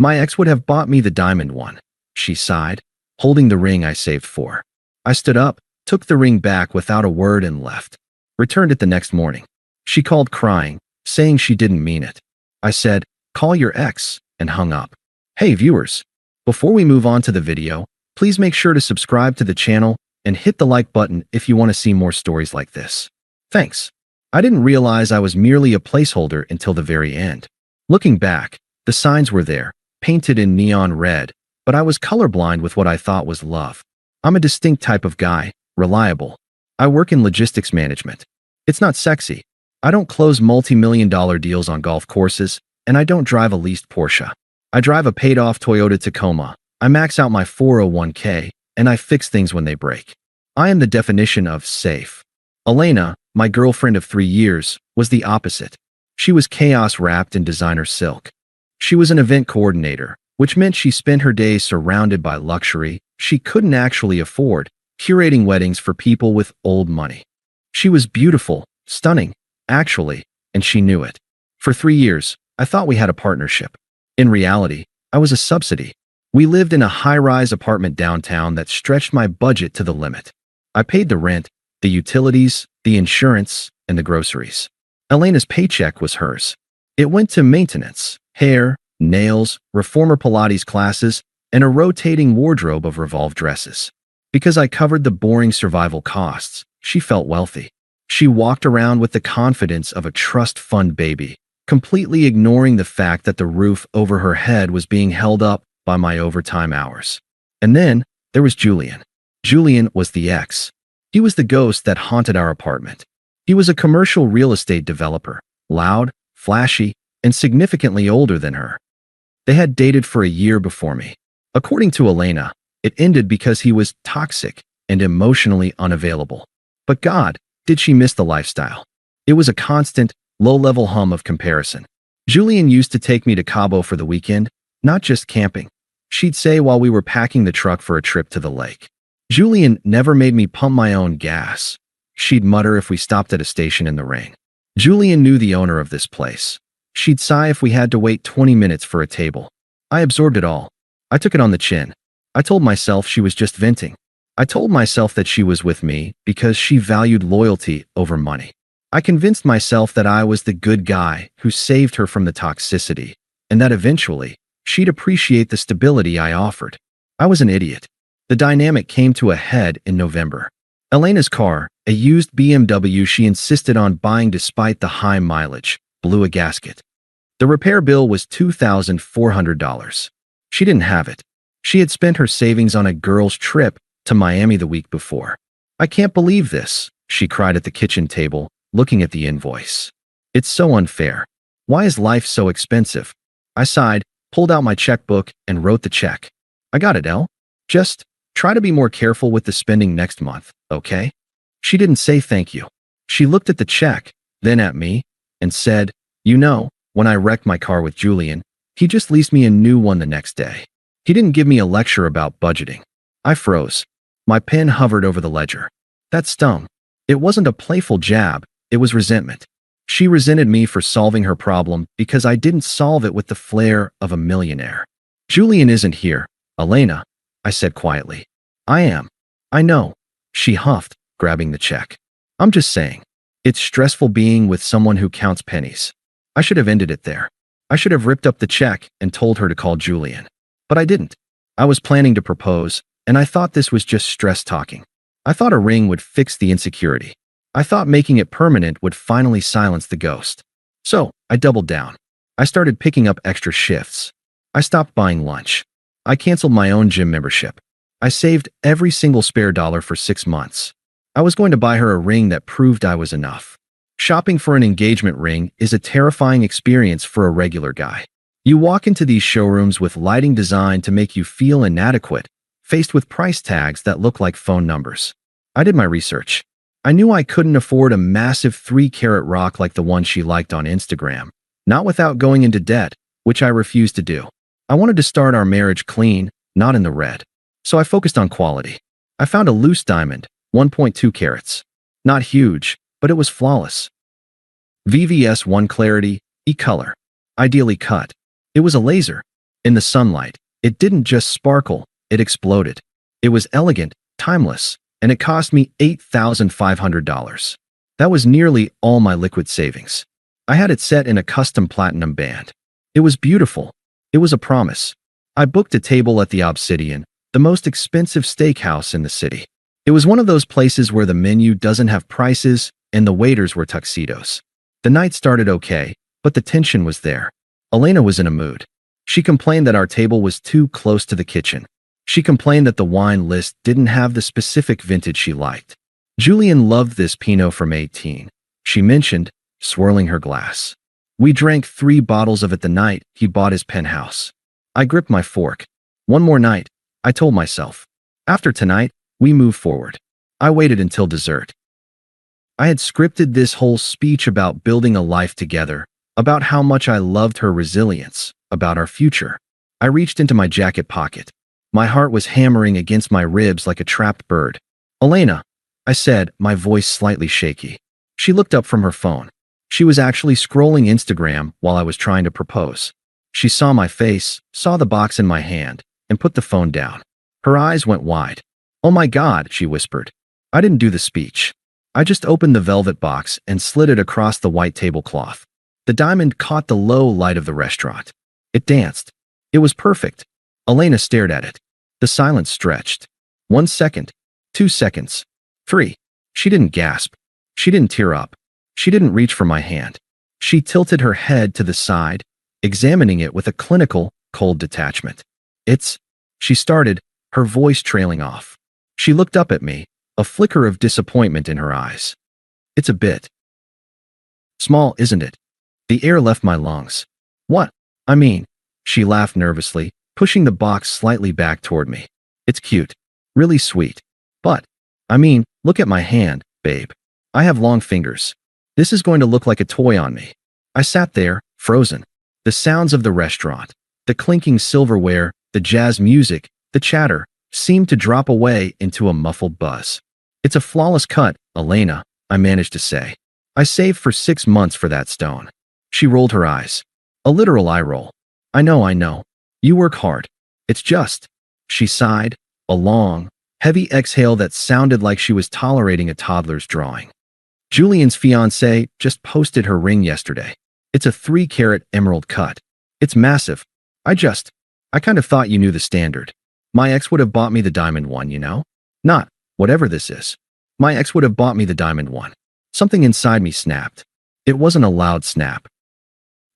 My ex would have bought me the diamond one, she sighed, holding the ring I saved for. I stood up, took the ring back without a word and left. Returned it the next morning. She called crying, saying she didn't mean it. I said, "Call your ex," and hung up. Hey viewers, before we move on to the video, please make sure to subscribe to the channel and hit the like button if you want to see more stories like this. Thanks. I didn't realize I was merely a placeholder until the very end. Looking back, the signs were there, painted in neon red, but I was colorblind with what I thought was love. I'm a distinct type of guy, reliable. I work in logistics management. It's not sexy. I don't close multi-million-dollar deals on golf courses, and I don't drive a leased Porsche. I drive a paid-off Toyota Tacoma. I max out my 401k, and I fix things when they break. I am the definition of safe. Elena, my girlfriend of 3 years, was the opposite. She was chaos wrapped in designer silk. She was an event coordinator, which meant she spent her days surrounded by luxury she couldn't actually afford, curating weddings for people with old money. She was beautiful, stunning, actually, and she knew it. For 3 years, I thought we had a partnership. In reality, I was a subsidy. We lived in a high-rise apartment downtown that stretched my budget to the limit. I paid the rent, the utilities, the insurance, and the groceries. Elena's paycheck was hers. It went to maintenance, hair, nails, reformer Pilates classes, and a rotating wardrobe of Revolve dresses. Because I covered the boring survival costs, she felt wealthy. She walked around with the confidence of a trust fund baby, completely ignoring the fact that the roof over her head was being held up by my overtime hours. And then there was Julian. Julian was the ex. He was the ghost that haunted our apartment. He was a commercial real estate developer, loud, flashy, and significantly older than her. They had dated for a year before me. According to Elena, it ended because he was toxic and emotionally unavailable. But God, did she miss the lifestyle? It was a constant, low-level hum of comparison. Julian used to take me to Cabo for the weekend, not just camping. She'd say while we were packing the truck for a trip to the lake. Julian never made me pump my own gas. She'd mutter if we stopped at a station in the rain. Julian knew the owner of this place. She'd sigh if we had to wait 20 minutes for a table. I absorbed it all. I took it on the chin. I told myself she was just venting. I told myself that she was with me because she valued loyalty over money. I convinced myself that I was the good guy who saved her from the toxicity, and that eventually, she'd appreciate the stability I offered. I was an idiot. The dynamic came to a head in November. Elena's car, a used BMW she insisted on buying despite the high mileage, blew a gasket. The repair bill was $2,400. She didn't have it. She had spent her savings on a girl's trip to Miami the week before. "I can't believe this," she cried at the kitchen table, looking at the invoice. "It's so unfair. Why is life so expensive?" I sighed, pulled out my checkbook, and wrote the check. "I got it, Elle. Just try to be more careful with the spending next month, okay?" She didn't say thank you. She looked at the check, then at me, and said, "You know, when I wrecked my car with Julian, he just leased me a new one the next day. He didn't give me a lecture about budgeting." I froze. My pen hovered over the ledger. That stung. It wasn't a playful jab, it was resentment. She resented me for solving her problem because I didn't solve it with the flair of a millionaire. "Julian isn't here, Elena," I said quietly. "I am. I know," she huffed, grabbing the check. "I'm just saying. It's stressful being with someone who counts pennies." I should have ended it there. I should have ripped up the check and told her to call Julian. But I didn't. I was planning to propose, and I thought this was just stress talking. I thought a ring would fix the insecurity. I thought making it permanent would finally silence the ghost. So, I doubled down. I started picking up extra shifts. I stopped buying lunch. I canceled my own gym membership. I saved every single spare dollar for 6 months. I was going to buy her a ring that proved I was enough. Shopping for an engagement ring is a terrifying experience for a regular guy. You walk into these showrooms with lighting designed to make you feel inadequate, faced with price tags that look like phone numbers. I did my research. I knew I couldn't afford a massive 3-carat rock like the one she liked on Instagram, not without going into debt, which I refused to do. I wanted to start our marriage clean, not in the red. So I focused on quality. I found a loose diamond, 1.2 carats. Not huge, but it was flawless. VVS 1 clarity, E color. Ideally cut. It was a laser. In the sunlight, it didn't just sparkle, it exploded. It was elegant, timeless, and it cost me $8,500. That was nearly all my liquid savings. I had it set in a custom platinum band. It was beautiful. It was a promise. I booked a table at the Obsidian, the most expensive steakhouse in the city. It was one of those places where the menu doesn't have prices and the waiters wear tuxedos. The night started okay, but the tension was there. Elena was in a mood. She complained that our table was too close to the kitchen. She complained that the wine list didn't have the specific vintage she liked. Julian loved this Pinot from 18, she mentioned, swirling her glass. We drank 3 bottles of it the night he bought his penthouse. I gripped my fork. One more night, I told myself. After tonight, we move forward. I waited until dessert. I had scripted this whole speech about building a life together, about how much I loved her resilience, about our future. I reached into my jacket pocket. My heart was hammering against my ribs like a trapped bird. Elena, I said, my voice slightly shaky. She looked up from her phone. She was actually scrolling Instagram while I was trying to propose. She saw my face, saw the box in my hand, and put the phone down. Her eyes went wide. Oh my God, she whispered. I didn't do the speech. I just opened the velvet box and slid it across the white tablecloth. The diamond caught the low light of the restaurant. It danced. It was perfect. Elena stared at it. The silence stretched. 1 second. 2 seconds. 3. She didn't gasp. She didn't tear up. She didn't reach for my hand. She tilted her head to the side, examining it with a clinical, cold detachment. She started, her voice trailing off. She looked up at me, a flicker of disappointment in her eyes. It's a bit small, isn't it? The air left my lungs. What? I mean, she laughed nervously, pushing the box slightly back toward me. It's cute. Really sweet. But, I mean, look at my hand, babe. I have long fingers. This is going to look like a toy on me. I sat there, frozen. The sounds of the restaurant, the clinking silverware, the jazz music, the chatter, seemed to drop away into a muffled buzz. It's a flawless cut, Elena, I managed to say. I saved for 6 months for that stone. She rolled her eyes. A literal eye roll. I know. You work hard. It's just. She sighed, a long, heavy exhale that sounded like she was tolerating a toddler's drawing. Julian's fiancée just posted her ring yesterday. It's a 3-carat emerald cut. It's massive. I kind of thought you knew the standard. My ex would have bought me the diamond one, you know? Not, whatever this is. My ex would have bought me the diamond one. Something inside me snapped. It wasn't a loud snap.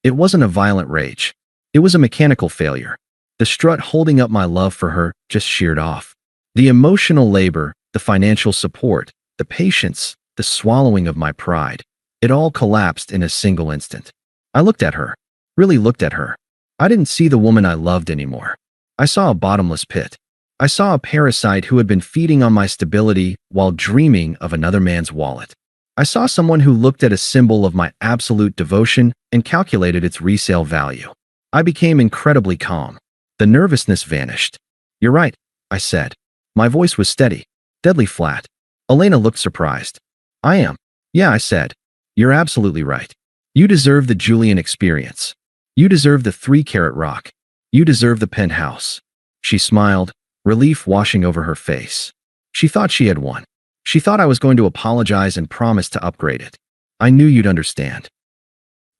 It wasn't a violent rage. It was a mechanical failure. The strut holding up my love for her just sheared off. The emotional labor, the financial support, the patience, the swallowing of my pride, it all collapsed in a single instant. I looked at her, really looked at her. I didn't see the woman I loved anymore. I saw a bottomless pit. I saw a parasite who had been feeding on my stability while dreaming of another man's wallet. I saw someone who looked at a symbol of my absolute devotion and calculated its resale value. I became incredibly calm. The nervousness vanished. You're right, I said. My voice was steady, deadly flat. Elena looked surprised. I am. Yeah, I said. You're absolutely right. You deserve the Julian experience. You deserve the 3-carat rock. You deserve the penthouse. She smiled, relief washing over her face. She thought she had won. She thought I was going to apologize and promise to upgrade it. I knew you'd understand.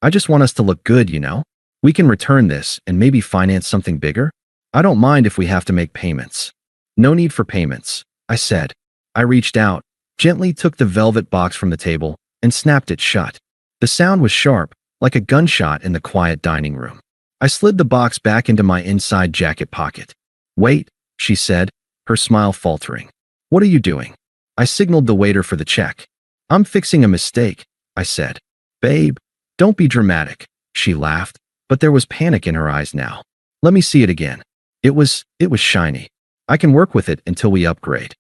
I just want us to look good, you know? We can return this and maybe finance something bigger. I don't mind if we have to make payments. No need for payments, I said. I reached out, gently took the velvet box from the table, and snapped it shut. The sound was sharp, like a gunshot in the quiet dining room. I slid the box back into my inside jacket pocket. Wait, she said, her smile faltering. What are you doing? I signaled the waiter for the check. I'm fixing a mistake, I said. Babe, don't be dramatic, she laughed, but there was panic in her eyes now. Let me see it again. It was shiny. I can work with it until we upgrade.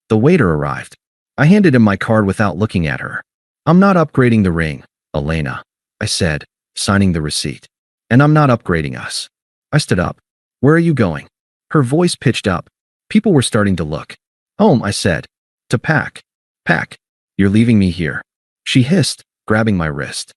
The waiter arrived. I handed him my card without looking at her. I'm not upgrading the ring, Elena, I said, signing the receipt. And I'm not upgrading us. I stood up. Where are you going? Her voice pitched up. People were starting to look. Home, I said. To pack. Pack. You're leaving me here. She hissed, grabbing my wrist.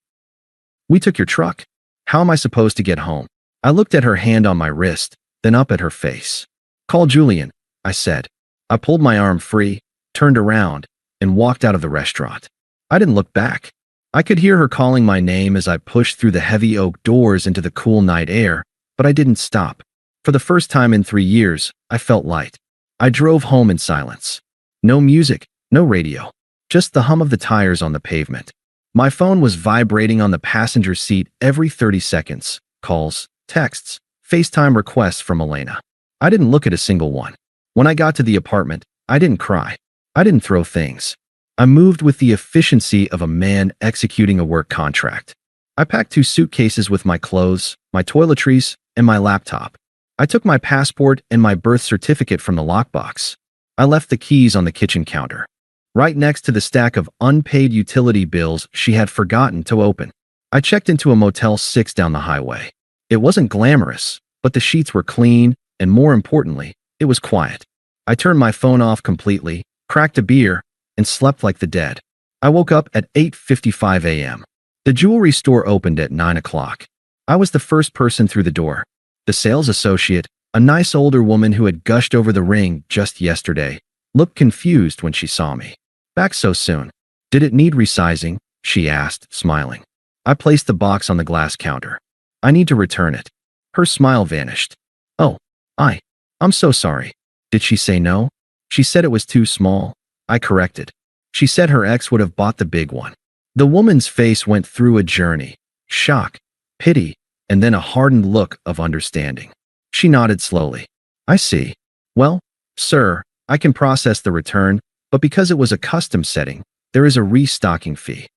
We took your truck. How am I supposed to get home? I looked at her hand on my wrist, then up at her face. Call Julian, I said. I pulled my arm free, turned around, and walked out of the restaurant. I didn't look back. I could hear her calling my name as I pushed through the heavy oak doors into the cool night air, but I didn't stop. For the first time in 3 years, I felt light. I drove home in silence. No music, no radio, just the hum of the tires on the pavement. My phone was vibrating on the passenger seat every 30 seconds. Calls, texts, FaceTime requests from Elena. I didn't look at a single one. When I got to the apartment, I didn't cry. I didn't throw things. I moved with the efficiency of a man executing a work contract. I packed 2 suitcases with my clothes, my toiletries, and my laptop. I took my passport and my birth certificate from the lockbox. I left the keys on the kitchen counter, right next to the stack of unpaid utility bills she had forgotten to open. I checked into a Motel 6 down the highway. It wasn't glamorous, but the sheets were clean, and more importantly, it was quiet. I turned my phone off completely, cracked a beer, and slept like the dead. I woke up at 8:55 a.m. The jewelry store opened at 9 o'clock. I was the first person through the door. The sales associate, a nice older woman who had gushed over the ring just yesterday, looked confused when she saw me. Back so soon. Did it need resizing? She asked, smiling. I placed the box on the glass counter. I need to return it. Her smile vanished. Oh, I'm so sorry. Did she say no? She said it was too small. I corrected. She said her ex would have bought the big one. The woman's face went through a journey. Shock, pity, and then a hardened look of understanding. She nodded slowly. I see. Well, sir, I can process the return, but because it was a custom setting, there is a restocking fee.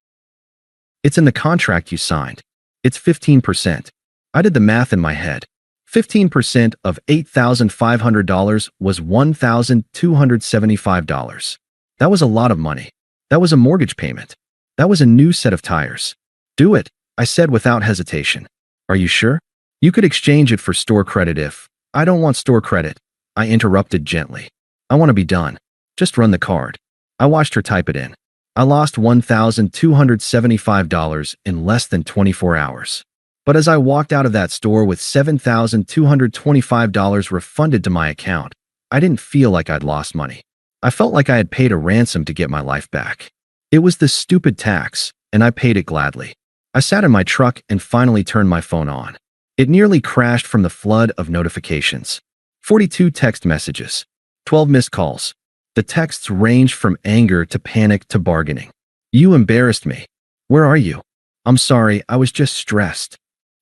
It's in the contract you signed. It's 15%. I did the math in my head. 15% of $8,500 was $1,275. That was a lot of money. That was a mortgage payment. That was a new set of tires. Do it, I said without hesitation. Are you sure? You could exchange it for store credit if… I don't want store credit, I interrupted gently. I want to be done. Just run the card. I watched her type it in. I lost $1,275 in less than 24 hours. But as I walked out of that store with $7,225 refunded to my account, I didn't feel like I'd lost money. I felt like I had paid a ransom to get my life back. It was the stupid tax, and I paid it gladly. I sat in my truck and finally turned my phone on. It nearly crashed from the flood of notifications. 42 text messages, 12 missed calls. The texts ranged from anger to panic to bargaining. You embarrassed me. Where are you? I'm sorry, I was just stressed.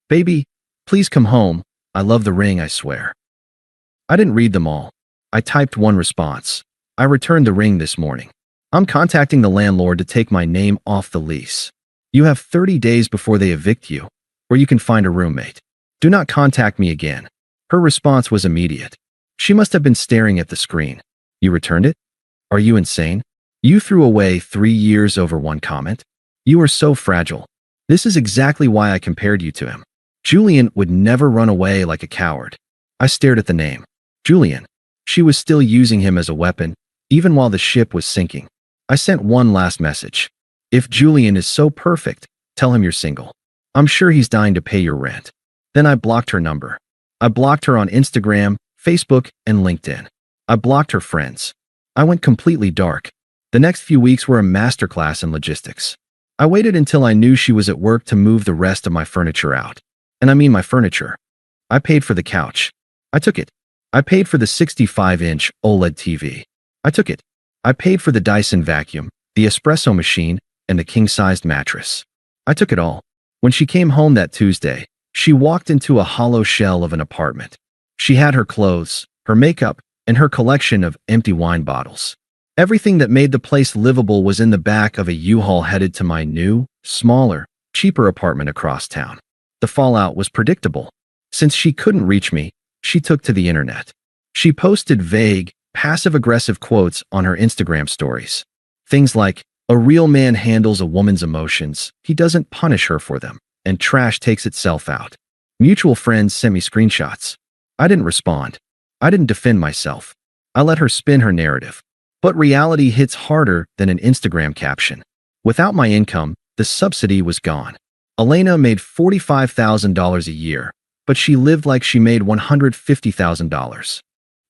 Baby, please come home. I love the ring, I swear. I didn't read them all. I typed one response. I returned the ring this morning. I'm contacting the landlord to take my name off the lease. You have 30 days before they evict you, or you can find a roommate. Do not contact me again. Her response was immediate. She must have been staring at the screen. You returned it? Are you insane? You threw away 3 years over one comment? You are so fragile. This is exactly why I compared you to him. Julian would never run away like a coward. I stared at the name. Julian. She was still using him as a weapon, even while the ship was sinking. I sent one last message. If Julian is so perfect, tell him you're single. I'm sure he's dying to pay your rent. Then I blocked her number. I blocked her on Instagram, Facebook, and LinkedIn. I blocked her friends. I went completely dark. The next few weeks were a masterclass in logistics. I waited until I knew she was at work to move the rest of my furniture out. And I mean my furniture. I paid for the couch. I took it. I paid for the 65-inch OLED TV. I took it. I paid for the Dyson vacuum, the espresso machine, and the king-sized mattress. I took it all. When she came home that Tuesday, she walked into a hollow shell of an apartment. She had her clothes, her makeup, and her collection of empty wine bottles. Everything that made the place livable was in the back of a U-Haul headed to my new, smaller, cheaper apartment across town. The fallout was predictable. Since she couldn't reach me, she took to the internet. She posted vague, passive-aggressive quotes on her Instagram stories. Things like, a real man handles a woman's emotions, he doesn't punish her for them, and trash takes itself out. Mutual friends sent me screenshots. I didn't respond. I didn't defend myself. I let her spin her narrative. But reality hits harder than an Instagram caption. Without my income, the subsidy was gone. Elena made $45,000 a year, but she lived like she made $150,000.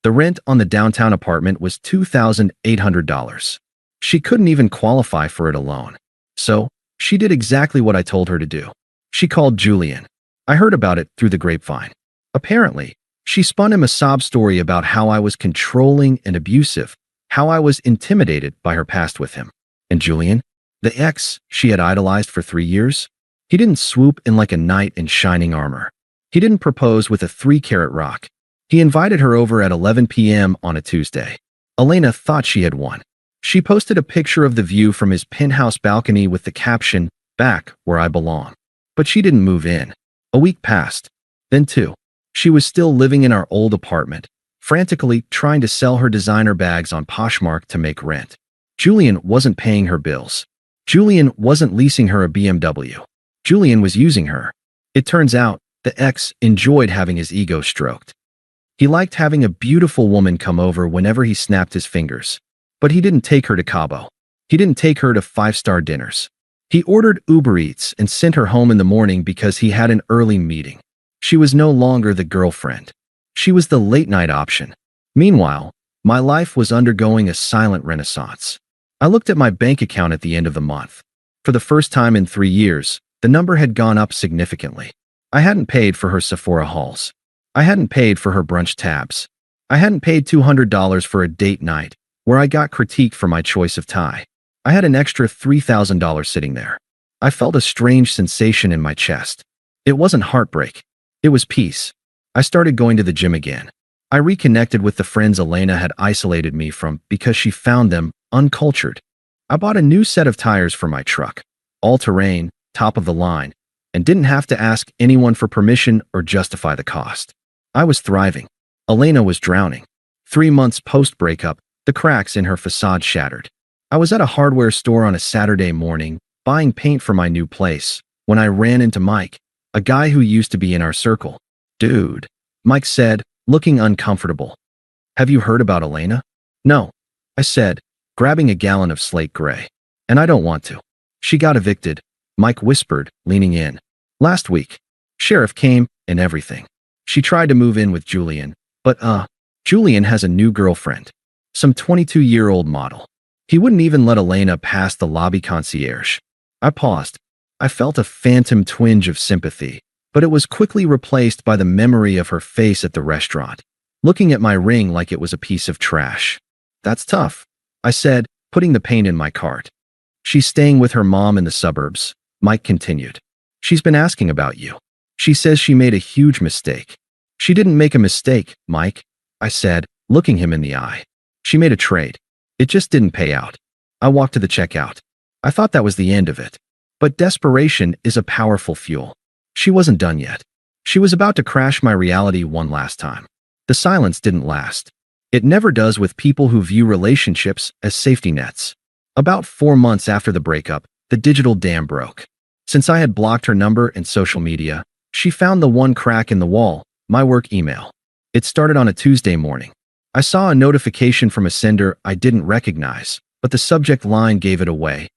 The rent on the downtown apartment was $2,800. She couldn't even qualify for it alone. So, she did exactly what I told her to do. She called Julian. I heard about it through the grapevine. Apparently, she spun him a sob story about how I was controlling and abusive, how I was intimidated by her past with him. And Julian, the ex she had idolized for 3 years, he didn't swoop in like a knight in shining armor. He didn't propose with a 3-carat rock. He invited her over at 11 p.m. on a Tuesday. Elena thought she had won. She posted a picture of the view from his penthouse balcony with the caption, "Back where I belong." But she didn't move in. A week passed. Then 2. She was still living in our old apartment, frantically trying to sell her designer bags on Poshmark to make rent. Julian wasn't paying her bills. Julian wasn't leasing her a BMW. Julian was using her. It turns out, the ex enjoyed having his ego stroked. He liked having a beautiful woman come over whenever he snapped his fingers. But he didn't take her to Cabo. He didn't take her to 5-star dinners. He ordered Uber Eats and sent her home in the morning because he had an early meeting. She was no longer the girlfriend. She was the late-night option. Meanwhile, my life was undergoing a silent renaissance. I looked at my bank account at the end of the month. For the first time in 3 years, the number had gone up significantly. I hadn't paid for her Sephora hauls. I hadn't paid for her brunch tabs. I hadn't paid $200 for a date night, where I got critiqued for my choice of tie. I had an extra $3,000 sitting there. I felt a strange sensation in my chest. It wasn't heartbreak. It was peace. I started going to the gym again. I reconnected with the friends Elena had isolated me from because she found them uncultured. I bought a new set of tires for my truck, all-terrain, top of the line, and didn't have to ask anyone for permission or justify the cost. I was thriving. Elena was drowning. 3 months post-breakup, the cracks in her facade shattered. I was at a hardware store on a Saturday morning, buying paint for my new place, when I ran into Mike, a guy who used to be in our circle. "Dude," Mike said, looking uncomfortable. "Have you heard about Elena?" "No," I said, grabbing a gallon of slate gray. "And I don't want to." "She got evicted," Mike whispered, leaning in. "Last week. Sheriff came and everything. She tried to move in with Julian, but Julian has a new girlfriend. Some 22-year-old model. He wouldn't even let Elena pass the lobby concierge." I paused. I felt a phantom twinge of sympathy, but it was quickly replaced by the memory of her face at the restaurant, looking at my ring like it was a piece of trash. "That's tough," I said, putting the paint in my cart. "She's staying with her mom in the suburbs," Mike continued. "She's been asking about you. She says she made a huge mistake." "She didn't make a mistake, Mike," I said, looking him in the eye. "She made a trade. It just didn't pay out." I walked to the checkout. I thought that was the end of it. But desperation is a powerful fuel. She wasn't done yet. She was about to crash my reality one last time. The silence didn't last. It never does with people who view relationships as safety nets. About 4 months after the breakup, the digital dam broke. Since I had blocked her number and social media, she found the one crack in the wall, my work email. It started on a Tuesday morning. I saw a notification from a sender I didn't recognize, but the subject line gave it away.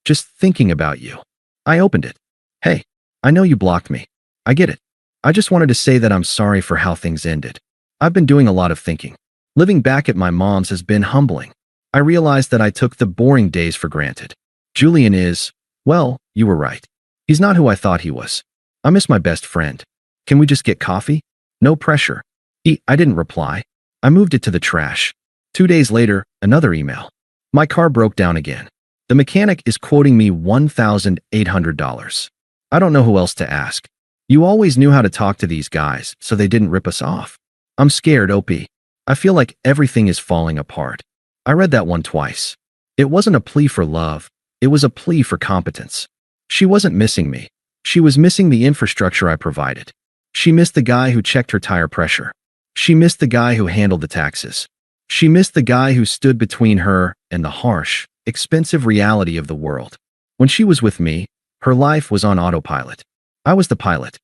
"Just thinking about you." I opened it. "Hey, I know you blocked me. I get it. I just wanted to say that I'm sorry for how things ended. I've been doing a lot of thinking. Living back at my mom's has been humbling. I realized that I took the boring days for granted. Julian is, well, you were right. He's not who I thought he was. I miss my best friend. Can we just get coffee? No pressure." I didn't reply. I moved it to the trash. 2 days later, another email. "My car broke down again. The mechanic is quoting me $1,800. I don't know who else to ask. You always knew how to talk to these guys, so they didn't rip us off. I'm scared, OP. I feel like everything is falling apart." I read that one twice. It wasn't a plea for love. It was a plea for competence. She wasn't missing me. She was missing the infrastructure I provided. She missed the guy who checked her tire pressure. She missed the guy who handled the taxes. She missed the guy who stood between her and the harsh, expensive reality of the world. When she was with me, her life was on autopilot. I was the pilot.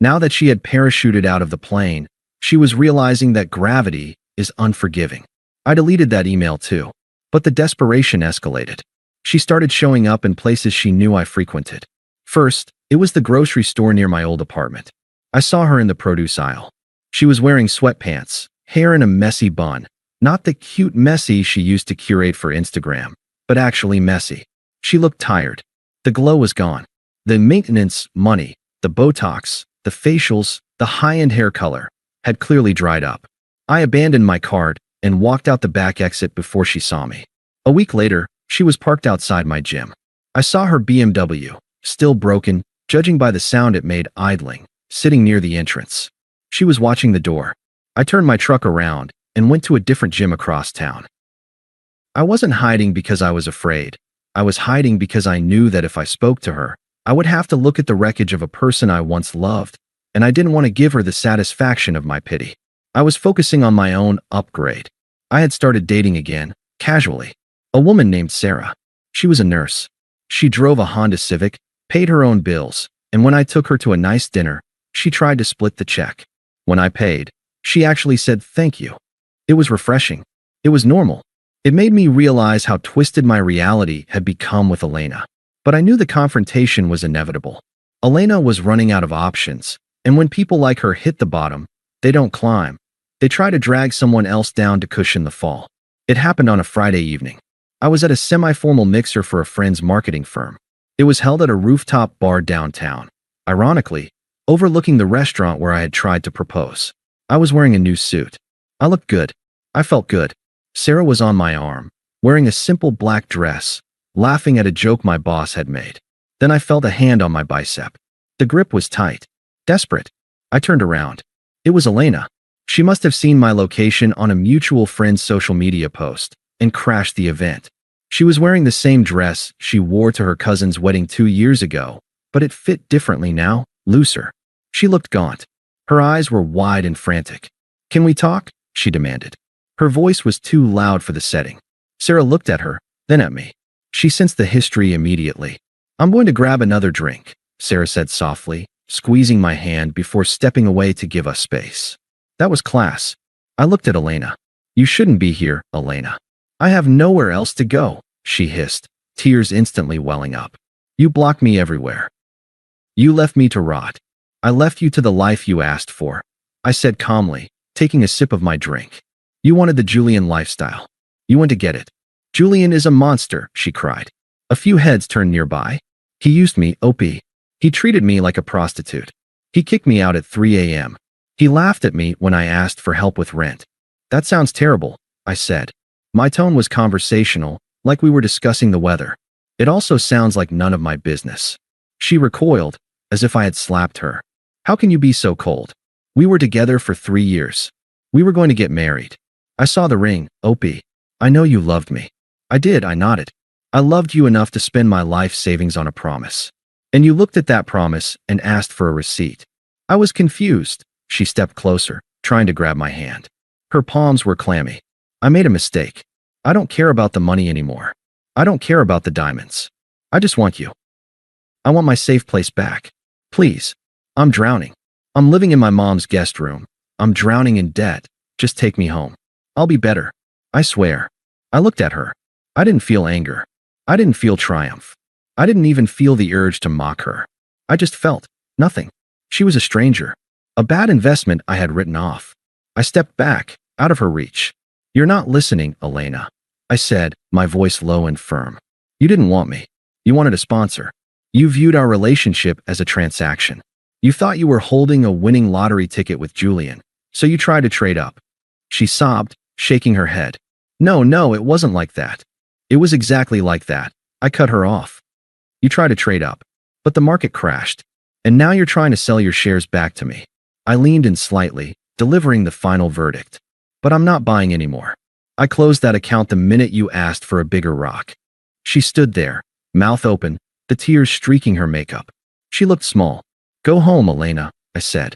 Now that she had parachuted out of the plane, she was realizing that gravity is unforgiving. I deleted that email too, but the desperation escalated. She started showing up in places she knew I frequented. First, it was the grocery store near my old apartment. I saw her in the produce aisle. She was wearing sweatpants, hair in a messy bun. Not the cute messy she used to curate for Instagram, but actually messy. She looked tired. The glow was gone. The maintenance, money, the Botox, the facials, the high-end hair color had clearly dried up. I abandoned my cart and walked out the back exit before she saw me. A week later, she was parked outside my gym. I saw her BMW, still broken, judging by the sound it made idling, sitting near the entrance. She was watching the door. I turned my truck around and went to a different gym across town. I wasn't hiding because I was afraid. I was hiding because I knew that if I spoke to her, I would have to look at the wreckage of a person I once loved, and I didn't want to give her the satisfaction of my pity. I was focusing on my own upgrade. I had started dating again, casually. A woman named Sarah. She was a nurse. She drove a Honda Civic, paid her own bills, and when I took her to a nice dinner, she tried to split the check. When I paid, she actually said thank you. It was refreshing. It was normal. It made me realize how twisted my reality had become with Elena. But I knew the confrontation was inevitable. Elena was running out of options, and when people like her hit the bottom, they don't climb. They try to drag someone else down to cushion the fall. It happened on a Friday evening. I was at a semi-formal mixer for a friend's marketing firm. It was held at a rooftop bar downtown, ironically, overlooking the restaurant where I had tried to propose. I was wearing a new suit. I looked good. I felt good. Sarah was on my arm, wearing a simple black dress, laughing at a joke my boss had made. Then I felt a hand on my bicep. The grip was tight. Desperate. I turned around. It was Elena. She must have seen my location on a mutual friend's social media post and crashed the event. She was wearing the same dress she wore to her cousin's wedding 2 years ago, but it fit differently now, looser. She looked gaunt. Her eyes were wide and frantic. "Can we talk?" she demanded. Her voice was too loud for the setting. Sarah looked at her, then at me. She sensed the history immediately. "I'm going to grab another drink," Sarah said softly, squeezing my hand before stepping away to give us space. That was class. I looked at Elena. "You shouldn't be here, Elena." "I have nowhere else to go," she hissed, tears instantly welling up. "You blocked me everywhere. You left me to rot. I left you to the life you asked for," I said calmly, taking a sip of my drink. "You wanted the Julian lifestyle. You went to get it." "Julian is a monster," she cried. A few heads turned nearby. "He used me, OP. He treated me like a prostitute. He kicked me out at 3 a.m. He laughed at me when I asked for help with rent." "That sounds terrible," I said. My tone was conversational, like we were discussing the weather. "It also sounds like none of my business." She recoiled, as if I had slapped her. "How can you be so cold? We were together for 3 years. We were going to get married. I saw the ring, OP. I know you loved me." "I did," I nodded. "I loved you enough to spend my life savings on a promise. And you looked at that promise and asked for a receipt." I was confused. She stepped closer, trying to grab my hand. Her palms were clammy. "I made a mistake. I don't care about the money anymore. I don't care about the diamonds. I just want you. I want my safe place back. Please. I'm drowning. I'm living in my mom's guest room. I'm drowning in debt. Just take me home. I'll be better. I swear." I looked at her. I didn't feel anger. I didn't feel triumph. I didn't even feel the urge to mock her. I just felt nothing. She was a stranger. A bad investment I had written off. I stepped back, out of her reach. "You're not listening, Elena," I said, my voice low and firm. "You didn't want me. You wanted a sponsor. You viewed our relationship as a transaction. You thought you were holding a winning lottery ticket with Julian, so you tried to trade up." She sobbed, shaking her head. No, it wasn't like that. It was exactly like that." I cut her off. "You tried to trade up, but the market crashed, and now you're trying to sell your shares back to me." I leaned in slightly, delivering the final verdict. "But I'm not buying anymore. I closed that account the minute you asked for a bigger rock." She stood there, mouth open, the tears streaking her makeup. She looked small. "Go home, Elena," I said.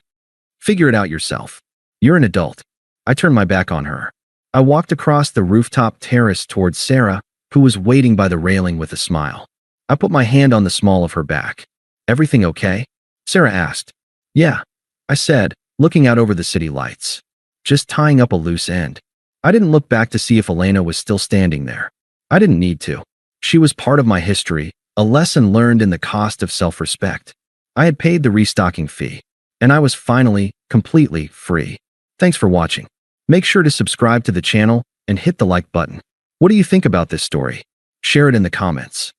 "Figure it out yourself. You're an adult." I turned my back on her. I walked across the rooftop terrace towards Sarah, who was waiting by the railing with a smile. I put my hand on the small of her back. "Everything okay?" Sarah asked. "Yeah," I said, looking out over the city lights. "Just tying up a loose end." I didn't look back to see if Elena was still standing there. I didn't need to. She was part of my history, a lesson learned in the cost of self-respect. I had paid the restocking fee. and I was finally completely free. Thanks for watching. Make sure to subscribe to the channel and hit the like button. What do you think about this story? Share it in the comments.